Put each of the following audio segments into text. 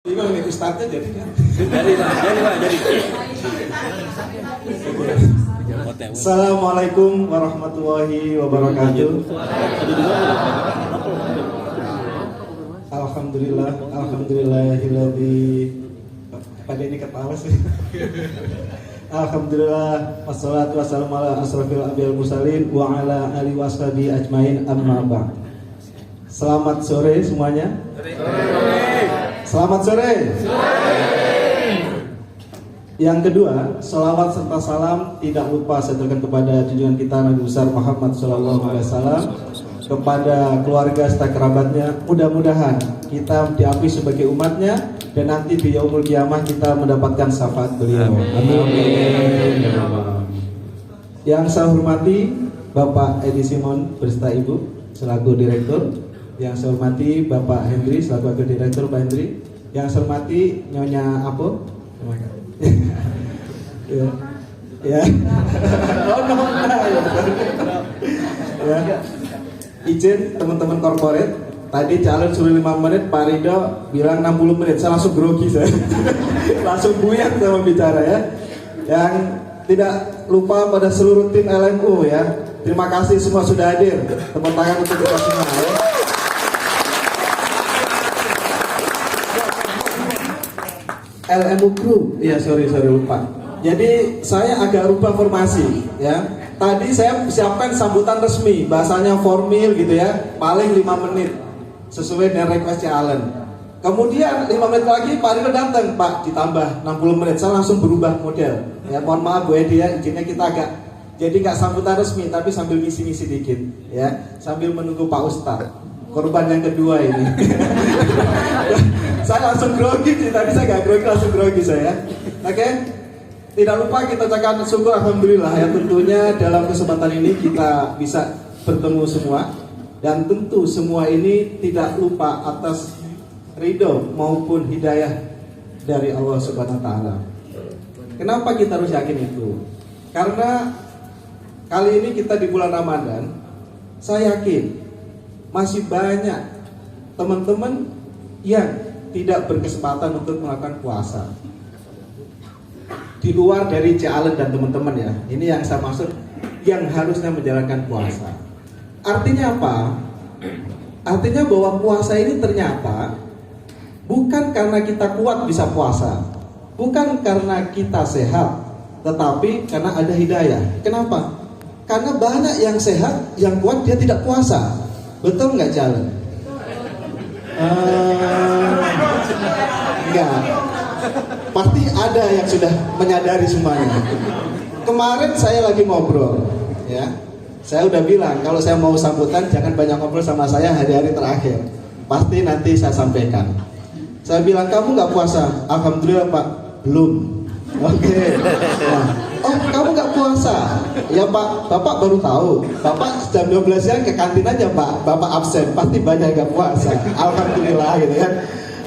Ini kalau itu startnya jadi kan? Jadi Pak. Assalamualaikum warahmatullahi wabarakatuh. Alhamdulillahilladzi pada ini ketawa sih. Alhamdulillah wassalatu wassalamu ala asrofil anbiya'il mursalin wa ala alihi washabihi ajmain amma ba'd. Selamat sore semuanya. Selamat sore. Yang kedua, salawat serta salam tidak lupa saya aturkan kepada junjungan kita Nabi besar Muhammad SAW, kepada keluarga serta kerabatnya. Mudah-mudahan kita diakui sebagai umatnya dan nanti di yaumul kiamah kita mendapatkan syafaat beliau. Amin. Yang saya hormati Bapak Edi Simon beserta Ibu selaku direktur. Yang saya hormati Bapak Hendri selaku wakil direktur Pak Hendri. Yang saya hormati Nyonya Apo. Ya. Ya. Oh, no. Ya. Izin teman-teman korporat. Tadi calon suruh 5 menit, Pak Rido bilang 60 menit. Saya langsung grogi saya. Langsung buyar sama bicara ya. Yang tidak lupa pada seluruh tim LMU ya. Terima kasih semua sudah hadir. Tepuk tangan untuk kita semua ya. LMU Group, ya sorry lupa. Jadi saya agak rubah formasi, ya. Tadi saya siapkan sambutan resmi, bahasanya formal gitu ya, paling 5 menit, sesuai dengan request Allen. Kemudian 5 menit lagi Pak Rido datang, Pak ditambah 60 menit, saya langsung berubah model. Ya mohon maaf Bu Edi ya, izinnya kita agak, jadi nggak sambutan resmi, tapi sambil misi-misi dikit, ya, sambil menunggu Pak Ustadz. Korban yang kedua ini. Saya langsung grogi sih, tadi saya gak grogi, langsung grogi saya. Oke, tidak lupa kita ucapkan syukur alhamdulillah ya, tentunya dalam kesempatan ini kita bisa bertemu semua. Dan tentu semua ini tidak lupa atas ridho maupun hidayah dari Allah Subhanahu wa Ta'ala. Kenapa kita harus yakin itu? Karena kali ini kita di bulan Ramadan, saya yakin masih banyak teman-teman yang tidak berkesempatan untuk melakukan puasa di luar dari Allen dan teman-teman ya. Ini yang saya maksud, yang harusnya menjalankan puasa. Artinya apa? Artinya bahwa puasa ini ternyata bukan karena kita kuat bisa puasa, bukan karena kita sehat, tetapi karena ada hidayah. Kenapa? Karena banyak yang sehat, yang kuat dia tidak puasa. Betul nggak Jalan? Enggak. Pasti ada yang sudah menyadari semuanya. Kemarin saya lagi ngobrol, ya. Saya udah bilang kalau saya mau sambutan jangan banyak ngobrol sama saya hari-hari terakhir. Pasti nanti saya sampaikan. Saya bilang kamu nggak puasa? Alhamdulillah Pak, belum. Oke. Nah, oh kamu nggak puasa? Ya Pak, Bapak baru tahu. Bapak jam 12 siang ke kantin aja Pak. Bapak absen, pasti banyak yang nggak puasa. Alhamdulillah gitu ya.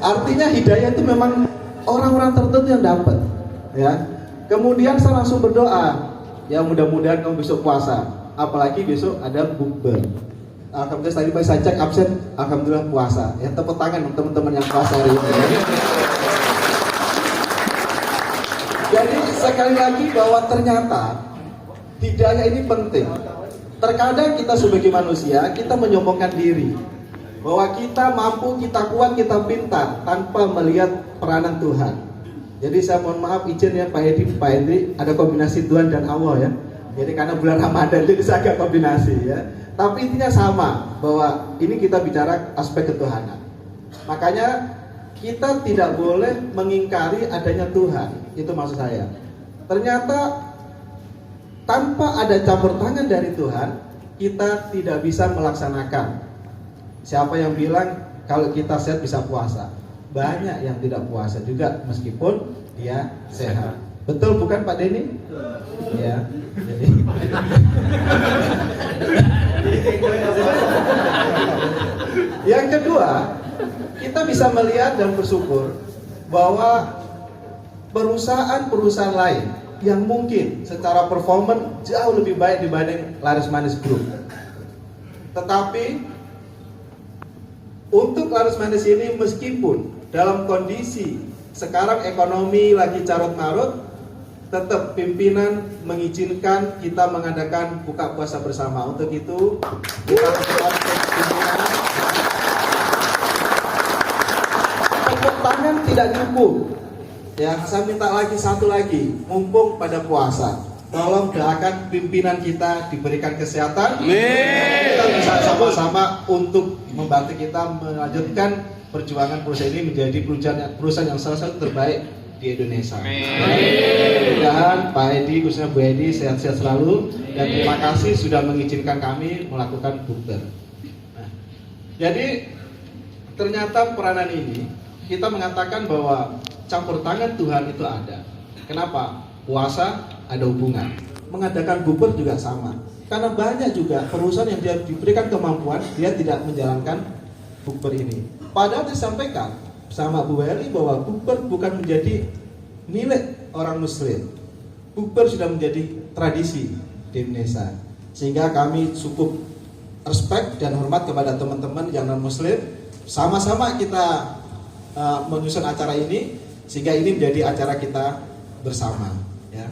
Artinya hidayah itu memang orang-orang tertentu yang dapat. Ya. Kemudian saya langsung berdoa. Ya mudah-mudahan kamu besok puasa. Apalagi besok ada bukber. Alhamdulillah tadi saya cek absen. Alhamdulillah puasa. Ya tepuk tangan teman-teman yang puasa hari ini. Jadi sekali lagi bahwa ternyata hidayah ini penting. Terkadang kita sebagai manusia kita menyombongkan diri bahwa kita mampu, kita kuat, kita pintar tanpa melihat peranan Tuhan. Jadi saya mohon maaf izin ya Pak Edi, Pak Hendri, ada kombinasi Tuhan dan Allah ya. Jadi karena bulan Ramadan jadi saya agak kombinasi ya. Tapi intinya sama bahwa ini kita bicara aspek ketuhanan. Makanya kita tidak boleh mengingkari adanya Tuhan. Itu maksud saya. Ternyata tanpa ada campur tangan dari Tuhan, kita tidak bisa melaksanakan. Siapa yang bilang kalau kita sehat bisa puasa? Banyak yang tidak puasa juga meskipun dia sehat. Betul bukan Pak Denny? Ya. Jadi yang kedua, kita bisa melihat dan bersyukur bahwa perusahaan-perusahaan lain yang mungkin secara performan jauh lebih baik dibanding Laris Manis Group, tetapi untuk Laris Manis ini meskipun dalam kondisi sekarang ekonomi lagi carut marut, tetap pimpinan mengizinkan kita mengadakan buka puasa bersama. Untuk itu kita tetap pimpinan. Tepuk tangan tidak cukup. Ya, saya minta lagi satu lagi, mumpung pada puasa. Tolong doakan pimpinan kita diberikan kesehatan. Kita bisa sama-sama untuk membantu kita melanjutkan perjuangan perusahaan ini menjadi perusahaan yang salah satu terbaik di Indonesia. Mudah-mudahan Pak Edi, khususnya Bu Edi, sehat-sehat selalu, dan terima kasih sudah mengizinkan kami melakukan bukber. Nah, jadi ternyata peranan ini kita mengatakan bahwa campur tangan Tuhan itu ada. Kenapa? Puasa ada hubungan. Mengadakan bukber juga sama. Karena banyak juga perusahaan yang dia diberikan kemampuan, dia tidak menjalankan bukber ini. Padahal disampaikan sama Bu Weli bahwa bukber bukan menjadi milik orang Muslim. Bukber sudah menjadi tradisi di Indonesia. Sehingga kami cukup respect dan hormat kepada teman-teman yang non Muslim. Sama-sama kita menyusun acara ini, sehingga ini menjadi acara kita bersama. Ya.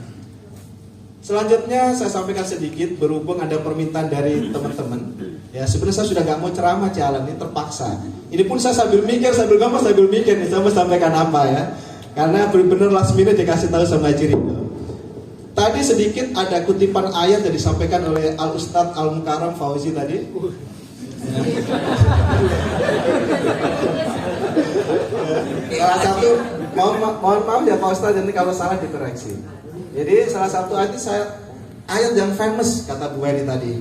Selanjutnya saya sampaikan sedikit berhubung ada permintaan dari teman-teman. Ya, sebenarnya saya sudah nggak mau ceramah jalan ini terpaksa. Ini pun saya sambil mikir, sambil ngomong, sambil mikir nih, saya mau sampaikan apa ya. Karena benar-benar last minute dikasih tahu sama Haji Ridho. Tadi sedikit ada kutipan ayat yang disampaikan oleh Al Ustadz Al Mukarram Fauzi tadi. Salah satu, mohon maaf ya Pak Ustadz, nanti kalau salah dikoreksi. Jadi salah satu ayat yang famous kata Bu Eli tadi.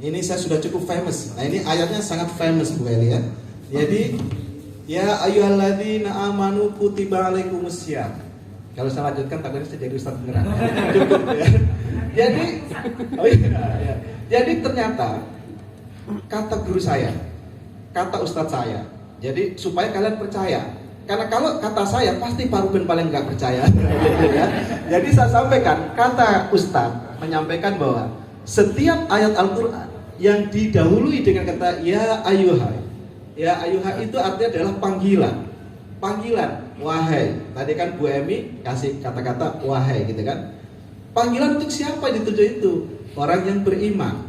Ini saya sudah cukup famous. Nah ini ayatnya sangat famous Bu Eli ya. Jadi ya ayyuhalladzina amanu kutiba alaikumussyam. Kalau saya lanjutkan takutnya saya jadi Ustadz beneran. Cukup ya. Jadi ya. Jadi ternyata kata guru saya, kata ustadz saya. Jadi supaya kalian percaya. Karena kalau kata saya pasti Pak Ruben paling nggak percaya. Ya. Jadi saya sampaikan kata ustadz menyampaikan bahwa setiap ayat Al-Quran yang didahului dengan kata ya ayyuha. Ya ayyuha itu artinya adalah panggilan. Panggilan, wahai. Tadi kan Bu Emi kasih kata-kata wahai gitu kan. Panggilan untuk siapa yang dituju itu? Orang yang beriman.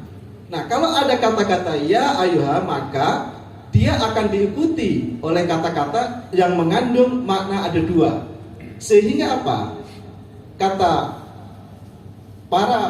Nah, kalau ada kata-kata ya ayyuha, maka dia akan diikuti oleh kata-kata yang mengandung makna ada dua. Sehingga apa? Kata para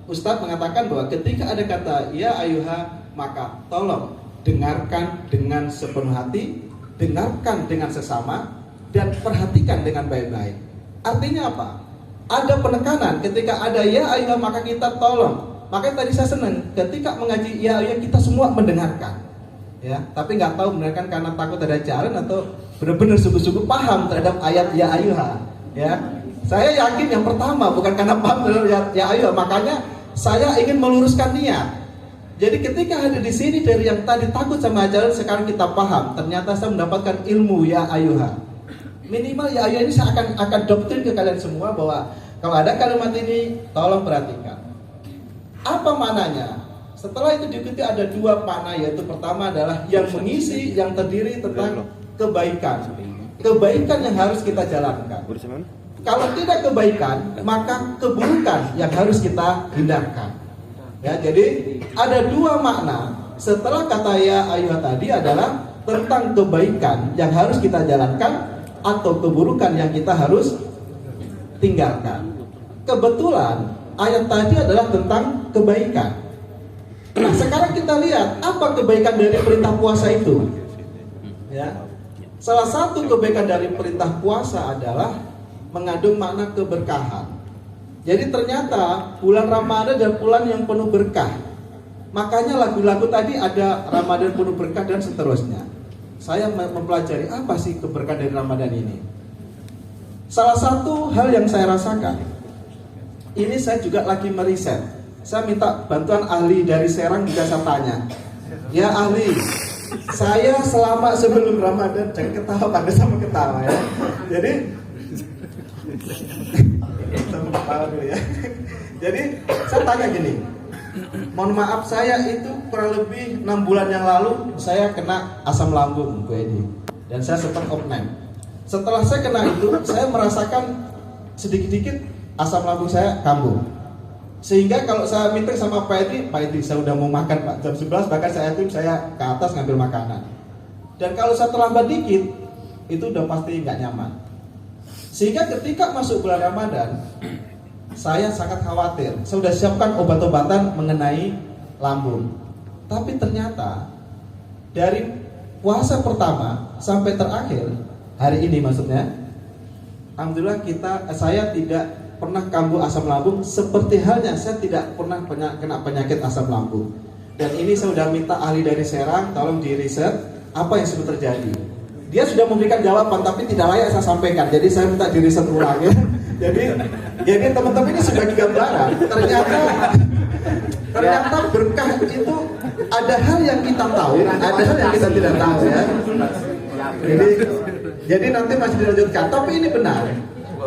ustadz mengatakan bahwa ketika ada kata ya ayyuha, maka tolong dengarkan dengan sepenuh hati, dengarkan dengan sesama, dan perhatikan dengan baik-baik. Artinya apa? Ada penekanan ketika ada ya ayyuha, maka kita tolong. Makanya tadi saya senang ketika mengaji ya ayyuha kita semua mendengarkan. Ya, tapi nggak tahu mendengarkan karena takut ada jalan atau benar-benar sungguh-sungguh paham terhadap ayat ya ayyuha. Ya, saya yakin yang pertama bukan karena paham terhadap ya ayyuha, makanya saya ingin meluruskan niat. Jadi ketika ada di sini dari yang tadi takut sama ajaran, sekarang kita paham. Ternyata saya mendapatkan ilmu ya ayyuha. Minimal ya ayyuha ini saya akan doktrin ke kalian semua bahwa kalau ada kalimat ini tolong perhatikan. Apa maknanya? Setelah itu diikuti ada dua makna, yaitu pertama adalah yang mengisi, yang terdiri tentang kebaikan. Kebaikan yang harus kita jalankan. Kalau tidak kebaikan, maka keburukan yang harus kita hindarkan. Ya, jadi ada dua makna. Setelah kata ya ayyuha tadi adalah tentang kebaikan yang harus kita jalankan atau keburukan yang kita harus tinggalkan. Kebetulan ayat tadi adalah tentang kebaikan. Nah, sekarang kita lihat apa kebaikan dari perintah puasa itu. Ya. Salah satu kebaikan dari perintah puasa adalah mengandung makna keberkahan. Jadi ternyata bulan Ramadan adalah bulan yang penuh berkah. Makanya lagu-lagu tadi ada Ramadan penuh berkah dan seterusnya. Saya mempelajari apa sih keberkahan dari Ramadan ini. Salah satu hal yang saya rasakan, ini saya juga lagi meriset. Saya minta bantuan ahli dari Serang, juga saya tanya. Ya ahli, saya selama sebelum Ramadan, jangan ketawa, pada sama ketawa ya. Jadi sama ketawa dulu ya. Jadi saya tanya gini, mohon maaf saya itu kurang lebih 6 bulan yang lalu saya kena asam lambung Bu Edi. dan saya sempat opname. Setelah saya kena itu, saya merasakan sedikit-sedikit asam lambung saya kambuh. Sehingga kalau saya meeting sama Pak Edi, saya udah mau makan Pak, jam 11 bahkan saya ke atas ngambil makanan. Dan kalau saya terlambat dikit, itu udah pasti nggak nyaman. Sehingga ketika masuk bulan Ramadan, saya sangat khawatir. Saya sudah siapkan obat-obatan mengenai lambung. Tapi ternyata dari puasa pertama sampai terakhir, hari ini maksudnya, alhamdulillah saya tidak pernah kambuh asam lambung, seperti halnya saya tidak pernah kena penyakit asam lambung. Dan ini saya sudah minta ahli dari Serang tolong di riset apa yang sudah terjadi. Dia sudah memberikan jawaban tapi tidak layak saya sampaikan. Jadi saya minta di riset ulang ya. Jadi teman-teman ini sebagai gambaran. Ternyata berkah itu ada hal yang kita tahu, ada hal yang kita tidak tahu ya. Jadi nanti masih dilanjutkan. Tapi ini benar.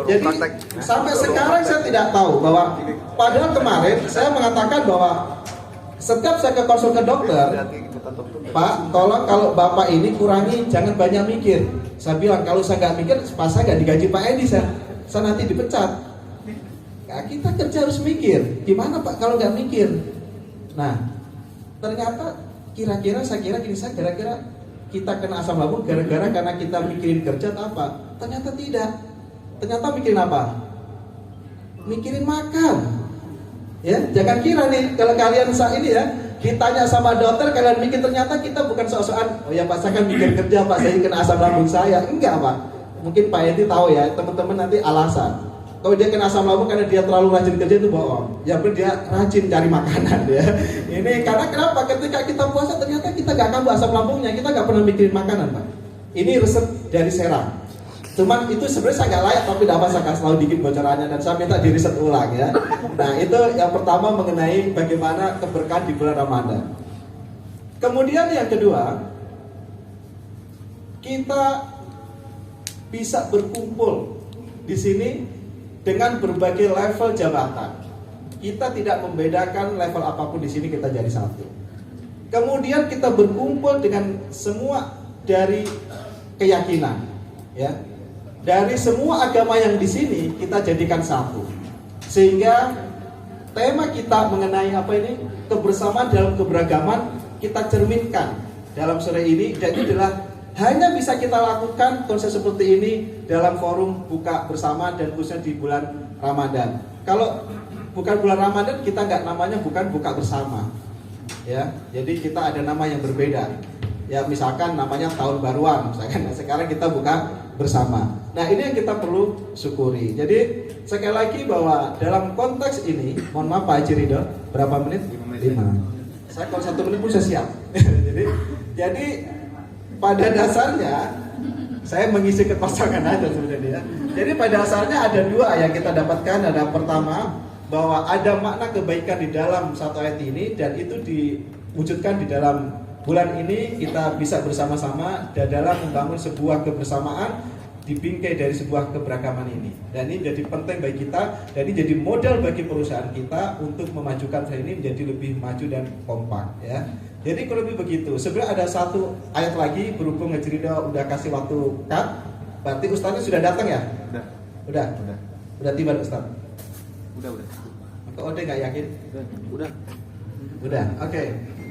Jadi sampai sekarang saya tidak tahu bahwa padahal kemarin saya mengatakan bahwa setiap saya ke konsul ke dokter, Pak, tolong kalau Bapak ini kurangi, jangan banyak mikir. Saya bilang kalau saya nggak mikir, pas saya nggak digaji Pak Edi, saya nanti dipecat. Nah, kita kerja harus mikir. Gimana Pak kalau nggak mikir? Nah, ternyata saya kira gara-gara kita kena asam lambung gara-gara karena kita mikirin kerja atau apa? Ternyata tidak. Ternyata mikirin apa? Mikirin makan. Ya, jangan kira nih kalau kalian saat ini ya ditanya sama dokter kalian mikir, ternyata kita bukan soal-soal oh ya Pak saya kan mikir kerja Pak saya kena asam lambung saya. Enggak Pak. Mungkin Pak Edi tahu ya, teman-teman nanti alasan. Kalau dia kena asam lambung karena dia terlalu rajin kerja itu bohong. Ya benar dia rajin cari makanan ya. Ini karena kenapa? Ketika kita puasa ternyata kita nggak kambuh asam lambungnya, kita nggak pernah mikirin makanan Pak. Ini resep dari Serang. Cuman itu sebenarnya saya nggak layak tapi dapat saya kasih tahu dikit bocorannya dan saya minta di riset ulang ya. Nah itu yang pertama mengenai bagaimana keberkahan di bulan Ramadan. Kemudian yang kedua, kita bisa berkumpul di sini dengan berbagai level jabatan. Kita tidak membedakan level apapun di sini, kita jadi satu. Kemudian kita berkumpul dengan semua dari keyakinan, ya. Dari semua agama yang di sini kita jadikan satu. Sehingga tema kita mengenai apa ini? Kebersamaan dalam keberagaman kita cerminkan dalam sore ini, dan itu adalah hanya bisa kita lakukan konsep seperti ini dalam forum buka bersama dan khususnya di bulan Ramadan. Kalau bukan bulan Ramadan kita nggak namanya bukan buka bersama, ya. Jadi kita ada nama yang berbeda. Ya misalkan namanya tahun baruan, misalkan sekarang kita buka bersama. Nah ini yang kita perlu syukuri. Jadi sekali lagi bahwa dalam konteks ini, mohon maaf Pak Haji Ridho, berapa menit? 5. Saya kalau 1 menit pun saya siap. jadi pada dasarnya saya mengisi kekosongan aja sebenarnya. Jadi pada dasarnya ada dua yang kita dapatkan. Ada pertama bahwa ada makna kebaikan di dalam satu ayat ini dan itu diwujudkan di dalam bulan ini kita bisa bersama-sama dalam membangun sebuah kebersamaan di bingkai dari sebuah keberagaman ini. Dan ini jadi penting bagi kita, dan ini jadi modal bagi perusahaan kita untuk memajukan hal ini menjadi lebih maju dan kompak ya. Jadi kalau lebih begitu. Sebenarnya ada satu ayat lagi berhubung Ngejrida udah kasih waktu cut. Berarti Ustaznya sudah datang ya? Udah tiba Ustaz? Udah. Maka Ode nggak yakin? Udah. Oke.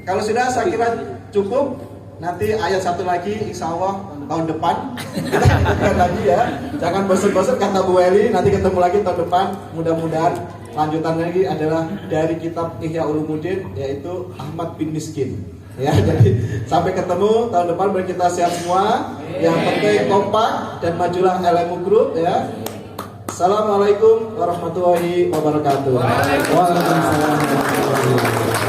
Kalau sudah saya kira cukup. Nanti ayat satu lagi insya Allah tahun depan kita lagi ya. Jangan bosan-bosan kata Bu Eli. Nanti ketemu lagi tahun depan. Mudah-mudahan lanjutan lagi adalah dari kitab Ihya Ulumuddin yaitu Ahmad bin Miskin. Ya, jadi sampai ketemu tahun depan. Mari kita siap semua. Yang penting kompak dan majulah LMU Group ya. Assalamualaikum warahmatullahi wabarakatuh. Waalaikumsalam warahmatullahi wabarakatuh.